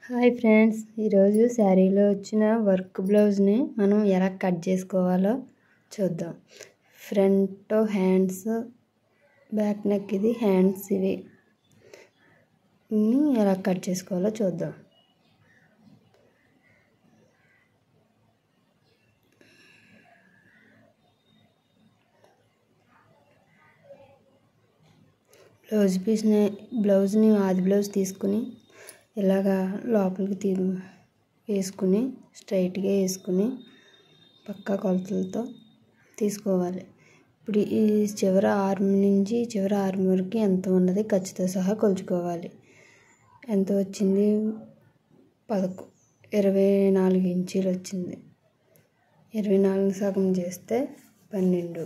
Hi friends, ఈరోజు శారీలో వచ్చిన వర్క్ బ్లౌజ్ని మనం ఎలా కట్ చేసుకోవాలో చూద్దాం. ఫ్రంట్ హ్యాండ్స్, బ్యాక్ నెక్, ఇది హ్యాండ్స్, ఇవి ఎలా కట్ చేసుకోవాలో చూద్దాం. బ్లౌజ్ని ఆది బ్లౌజ్ తీసుకుని ఇలాగా లోపలికి వేసుకుని స్ట్రైట్గా వేసుకుని పక్కా కొలతలతో తీసుకోవాలి. ఇప్పుడు ఈ చివర ఆర్మ్ నుంచి చివర ఆర్మ్ వరకు ఎంత ఉన్నది ఖర్చుతో సహా కొలుచుకోవాలి. ఎంత వచ్చింది? 24 ఇంచీలు వచ్చింది. 24 సగం చేస్తే 12.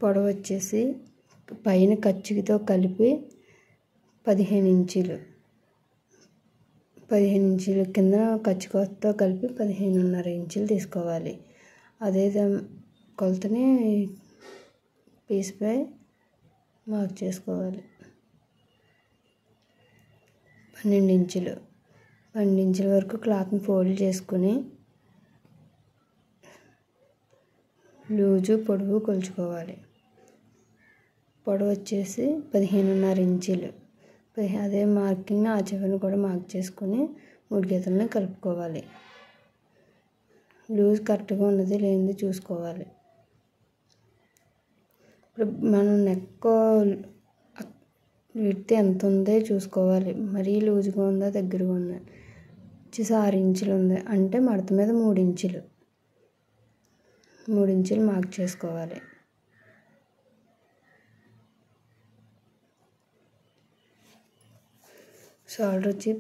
పొడవు వచ్చేసి పైన ఖర్చుతో కలిపి 15 ఇంచీలు. 15 ఇంచీలు కింద ఖర్చు కోతతో కలిపి 15.5 ఇంచీలు తీసుకోవాలి. అదే కొలతని పీస్పై మార్క్ చేసుకోవాలి. 12 ఇంచులు. 12 ఇంచుల వరకు క్లాత్ని ఫోల్డ్ చేసుకుని లూజు పొడవు కొలుచుకోవాలి. పొడవు వచ్చేసి 15.5 ఇంచీలు. అదే మార్కింగ్ ఆ చివరిని కూడా మార్క్ చేసుకుని 3 గీతలని కలుపుకోవాలి. లూజ్ కరెక్ట్గా ఉన్నది లేనిది చూసుకోవాలి. ఇప్పుడు మనం నెక్ విడ్త్ ఎంత ఉందో చూసుకోవాలి. మరీ లూజ్గా ఉందా దగ్గరగా ఉందా వచ్చేసి 6 ఇంచులు ఉంది అంటే మడత మీద 3 ఇంచులు. 3 ఇంచులు మార్క్ చేసుకోవాలి. షోల్డర్ వచ్చి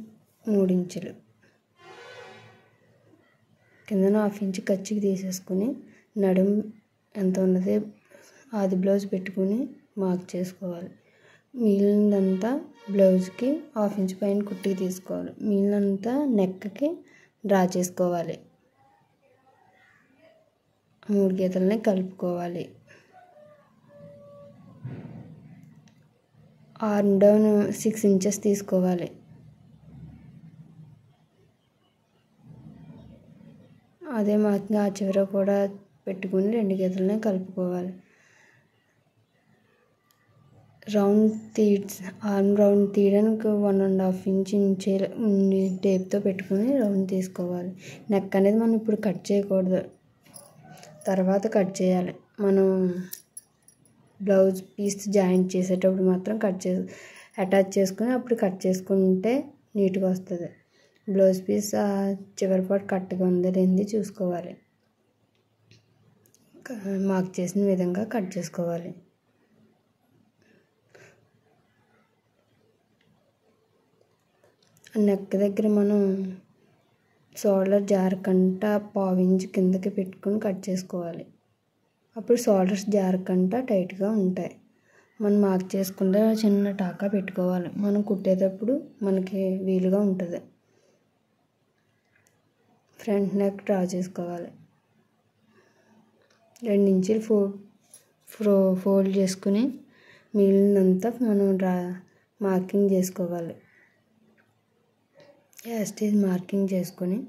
3 ఇంచులు. కిందన 1/2 ఇంచు ఖర్చుకి తీసేసుకుని నడుం ఎంత ఉన్నది ఆది బ్లౌజ్ పెట్టుకుని మార్క్ చేసుకోవాలి. మిగిలినంతా బ్లౌజ్కి 1/2 ఇంచు పైన కుట్టుకి తీసుకోవాలి. మిగిలినంతా నెక్కి డ్రా చేసుకోవాలి. 3 గీతలని కలుపుకోవాలి. ఆర్మ్ డౌన్ 6 ఇంచెస్ తీసుకోవాలి. అదే మార్కింగ్ ఆ చివర కూడా పెట్టుకుని 2 గీతలని కలుపుకోవాలి. ఆర్మ్ రౌండ్ తీయడానికి 1.5 ఇంచ్ టేప్తో పెట్టుకుని రౌండ్ తీసుకోవాలి. నెక్ అనేది మనం ఇప్పుడు కట్ చేయకూడదు, తర్వాత కట్ చేయాలి. మనం బ్లౌజ్ పీస్ జాయింట్ చేసేటప్పుడు మాత్రం అటాచ్ చేసుకుని అప్పుడు కట్ చేసుకుంటే నీట్గా వస్తుంది. బ్లౌజ్ పీస్ చివరి పాటు కరెక్ట్గా ఉందా లేనిది చూసుకోవాలి. మార్క్ చేసిన విధంగా కట్ చేసుకోవాలి. నెక్ దగ్గర మనం షోల్డర్ జారకుండా 1/2 ఇంచు కిందకి పెట్టుకుని కట్ చేసుకోవాలి. అప్పుడు షోల్డర్స్ జారకుండా టైట్గా ఉంటాయి. మనం మార్క్ చేసుకుంటే చిన్న టాకా పెట్టుకోవాలి. మనం కుట్టేటప్పుడు మనకి వీలుగా ఉంటుంది. ఫ్రంట్ నెక్ డ్రా చేసుకోవాలి. 2 ఇంచులు ఫోల్డ్ చేసుకుని మిగిలినంతా మనం మార్కింగ్ చేసుకోవాలి. యాస్టీజ్ మార్కింగ్ చేసుకొని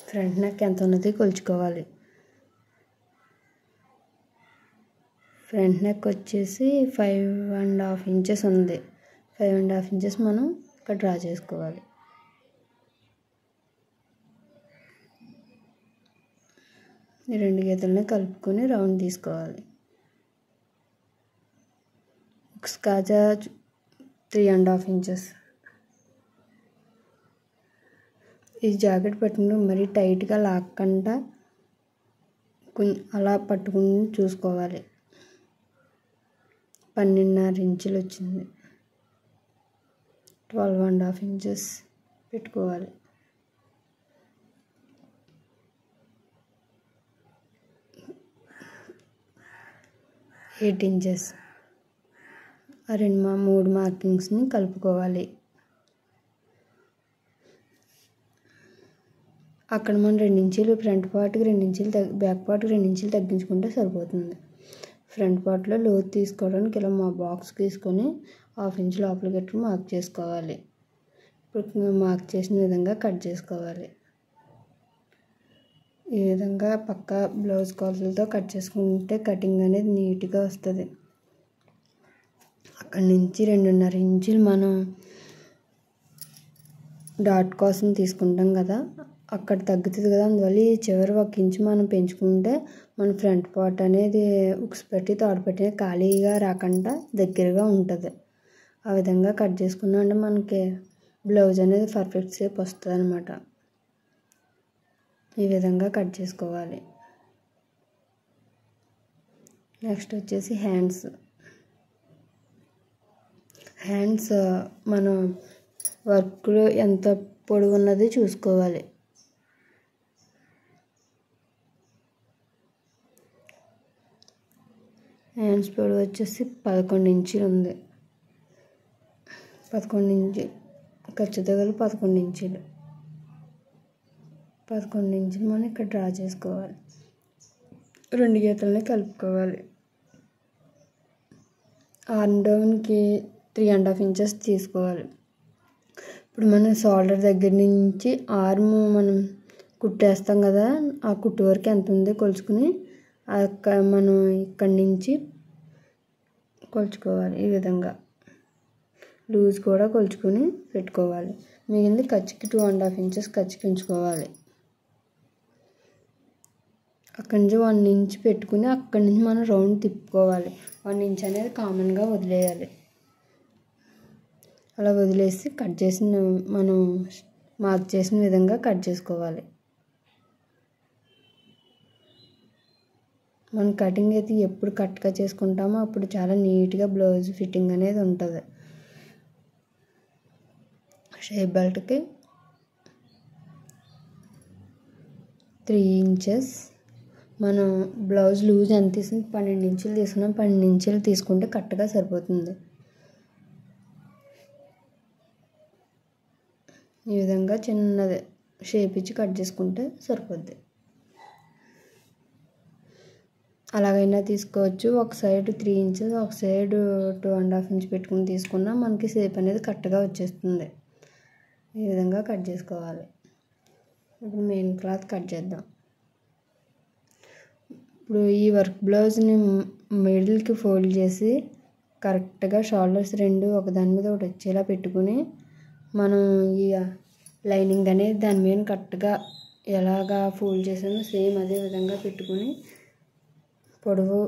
ఫ్రంట్ నెక్ ఎంత ఉన్నది కొలుచుకోవాలి. ఫ్రంట్ నెక్ వచ్చేసి 5.5 ఇంచెస్ ఉంది. 5.5 ఇంచెస్ మనం ఇక్కడ డ్రా చేసుకోవాలి. ఈ 2 గీతలని కలుపుకొని రౌండ్ తీసుకోవాలి. కాజా 3.5 ఇంచెస్. ఈ జాకెట్ పట్టుకుని మరీ టైట్గా లాక్కుండా అలా పట్టుకుని చూసుకోవాలి. 12.5 ఇంచులు వచ్చింది. 12.5 ఇంచెస్ పెట్టుకోవాలి. 8 ఇంచెస్. 3 మార్కింగ్స్ని కలుపుకోవాలి. అక్కడ మనం 2 ఇంచీలు ఫ్రంట్ పార్ట్కి 2 ఇంచీలు బ్యాక్ పార్ట్కి 2 ఇంచీలు తగ్గించుకుంటే సరిపోతుంది. ఫ్రంట్ పార్ట్లో లోతు తీసుకోవడానికి ఇలా మా బాక్స్ తీసుకొని 1/2 ఇంచ్ లోపలికి పెట్టుకుని మార్క్ చేసుకోవాలి. ఇప్పుడు మార్క్ చేసిన విధంగా కట్ చేసుకోవాలి. ఈ విధంగా పక్కా బ్లౌజ్ కొలతలతో కట్ చేసుకుంటే కటింగ్ అనేది నీట్గా వస్తుంది. అక్కడి నుంచి 2.5 ఇంచులు మనం డాట్ కోసం తీసుకుంటాం కదా, అక్కడ తగ్గుతుంది కదా, అందువల్ల ఈ చివరి 1 ఇంచు మనం పెంచుకుంటే మన ఫ్రంట్ పార్ట్ అనేది ఉక్స్ పెట్టి తాడు పెట్టి ఖాళీగా రాకుండా దగ్గరగా ఉంటుంది. ఆ విధంగా కట్ చేసుకున్నాం అంటే మనకి బ్లౌజ్ అనేది పర్ఫెక్ట్ షేప్ వస్తుంది అన్నమాట. ఈ విధంగా కట్ చేసుకోవాలి. నెక్స్ట్ వచ్చేసి హ్యాండ్స్ మనం వర్క్లో ఎంత పొడవు ఉన్నది చూసుకోవాలి. హ్యాండ్స్ పొడవు వచ్చేసి 11 ఇంచులు ఉంది. 11 ఇంచులు ఖర్చుతో కలిపి 11 ఇంచులు. 11 ఇంచులు మనం ఇక్కడ డ్రా చేసుకోవాలి. 2 గీతలని కలుపుకోవాలి. ఆర్మ్ డౌన్కి 3.5 ఇంచెస్ తీసుకోవాలి. ఇప్పుడు మనం షోల్డర్ దగ్గర నుంచి ఆర్మ్ మనం కుట్టేస్తాం కదా, ఆ కుట్టు వరకు ఎంత ఉందో కొలుచుకుని మనం ఇక్కడి నుంచి కొలుచుకోవాలి. ఈ విధంగా లూజ్ కూడా కొలుచుకొని పెట్టుకోవాలి. మిగిలింది ఖర్చుకి 2.5 ఇంచెస్ ఖర్చుకి ఉంచుకోవాలి. అక్కడి నుంచి 1 ఇంచ్ పెట్టుకుని అక్కడి నుంచి మనం రౌండ్ తిప్పుకోవాలి. 1 ఇంచ్ అనేది కామన్గా వదిలేయాలి. అలా వదిలేసి కట్ చేసిన మనం మార్క్ చేసిన విధంగా కట్ చేసుకోవాలి. మనం కటింగ్ అయితే ఎప్పుడు కట్గా చేసుకుంటామో అప్పుడు చాలా నీట్గా బ్లౌజ్ ఫిట్టింగ్ అనేది ఉంటుంది. షేప్ బెల్ట్కి 3 ఇంచెస్ మనం బ్లౌజ్ లూజ్ ఎంత తీసుకుని 12 ఇంచులు తీసుకున్నాం. 12 ఇంచులు తీసుకుంటే కరెక్ట్గా సరిపోతుంది. ఈ విధంగా చిన్నది షేప్ ఇచ్చి కట్ చేసుకుంటే సరిపోద్ది. అలాగైనా తీసుకోవచ్చు. ఒక సైడ్ 3 ఇంచెస్ ఒక సైడ్ 2.5 ఇంచ్ పెట్టుకుని తీసుకున్నా మనకి షేప్ అనేది కరెక్ట్గా వచ్చేస్తుంది. ఈ విధంగా కట్ చేసుకోవాలి. ఇప్పుడు మెయిన్ క్లాత్ కట్ చేద్దాం. ఇప్పుడు ఈ వర్క్ బ్లౌజ్ని మిడిల్కి ఫోల్డ్ చేసి కరెక్ట్గా షోల్డర్స్ 2 ఒకదాని మీద ఒకటి వచ్చేలా పెట్టుకుని మనం ఈ లైనింగ్ అనేది దాని మీద కరెక్ట్గా ఎలాగా ఫోల్డ్ చేసామో సేమ్ అదే విధంగా పెట్టుకుని పొడవు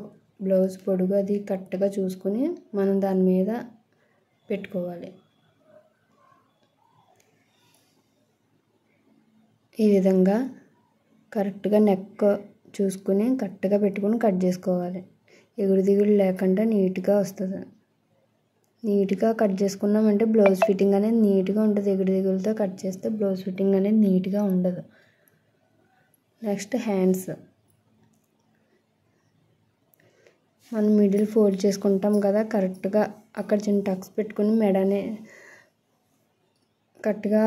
బ్లౌజ్ పొడుగు అది కరెక్ట్గా చూసుకుని మనం దాని మీద పెట్టుకోవాలి. ఈ విధంగా కరెక్ట్గా నెక్ చూసుకుని కరెక్ట్గా పెట్టుకుని కట్ చేసుకోవాలి. ఎగుడు దిగుడు లేకుండా నీట్గా వస్తుంది. నీట్గా కట్ చేసుకున్నామంటే బ్లౌజ్ ఫిట్టింగ్ అనేది నీట్గా ఉంటుంది. ఎగుడు దిగులతో కట్ చేస్తే బ్లౌజ్ ఫిట్టింగ్ అనేది నీట్గా ఉండదు. నెక్స్ట్ హ్యాండ్స్ మనం మిడిల్ ఫోల్డ్ చేసుకుంటాం కదా, కరెక్ట్గా అక్కడ చిన్న టక్స్ పెట్టుకుని మెడని కరెక్ట్గా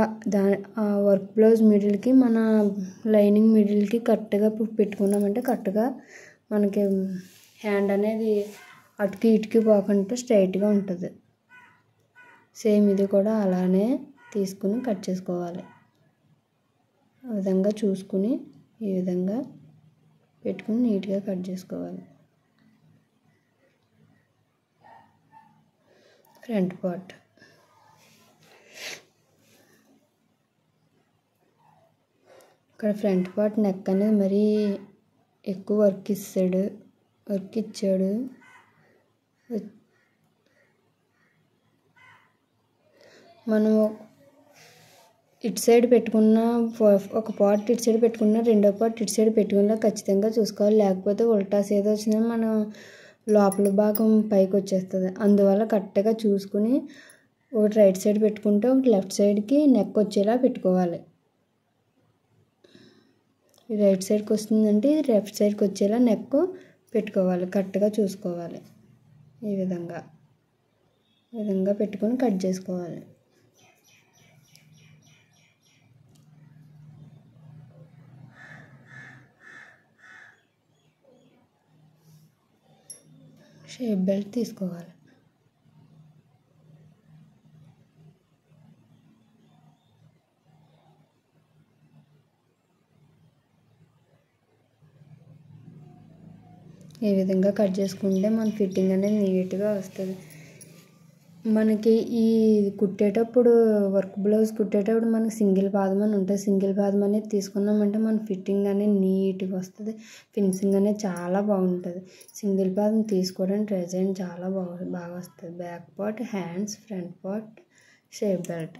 వర్క్ బ్లౌజ్ మిడిల్కి మన లైనింగ్ మిడిల్కి కరెక్ట్గా పెట్టుకున్నామంటే కరెక్ట్గా మనకి హ్యాండ్ అనేది అటుకి ఇటుకి పోకుండా స్ట్రైట్గా ఉంటుంది. సేమ్ ఇది కూడా అలానే తీసుకుని కట్ చేసుకోవాలి. ఆ విధంగా చూసుకుని ఈ విధంగా పెట్టుకుని నీట్గా కట్ చేసుకోవాలి. ఫ్రంట్ పార్ట్ ఇక్కడ ఫ్రంట్ పార్ట్ నెక్ అనేది మరీ ఎక్కువ వర్క్ ఇచ్చాడు. మనం ఇటు సైడ్ పెట్టుకున్న ఒక పార్ట్ ఇటు సైడ్ పెట్టుకున్న రెండో పార్ట్ ఇటు సైడ్ పెట్టుకున్నా ఖచ్చితంగా చూసుకోవాలి. లేకపోతే ఉల్టా సైడ్ వచ్చినా మనం లోపల భాగం పైకి వచ్చేస్తుంది. అందువల్ల కరెక్ట్గా చూసుకుని ఒకటి రైట్ సైడ్ పెట్టుకుంటే ఒకటి లెఫ్ట్ సైడ్కి నెక్ వచ్చేలా పెట్టుకోవాలి. రైట్ సైడ్కి వస్తుందంటే లెఫ్ట్ సైడ్కి వచ్చేలా నెక్ పెట్టుకోవాలి. కరెక్ట్గా చూసుకోవాలి. ఈ విధంగా పెట్టుకొని కట్ చేసుకోవాలి. షేప్ బెల్ట్ తీసుకోవాలి. ఈ విధంగా కట్ చేసుకుంటే మన ఫిట్టింగ్ అనేది నీట్గా వస్తుంది. మనకి ఈ కుట్టేటప్పుడు వర్క్ బ్లౌజ్ కుట్టేటప్పుడు మనకి సింగిల్ పాదం అని ఉంటుంది. సింగిల్ పాదం అనేది తీసుకున్నామంటే మన ఫిట్టింగ్ అనేది నీట్గా వస్తుంది. ఫినిషింగ్ అనేది చాలా బాగుంటుంది. సింగిల్ పాదం తీసుకోవడానికి ట్రై చేయండి, చాలా బాగా వస్తుంది. Back part, hands, front part, shape belt.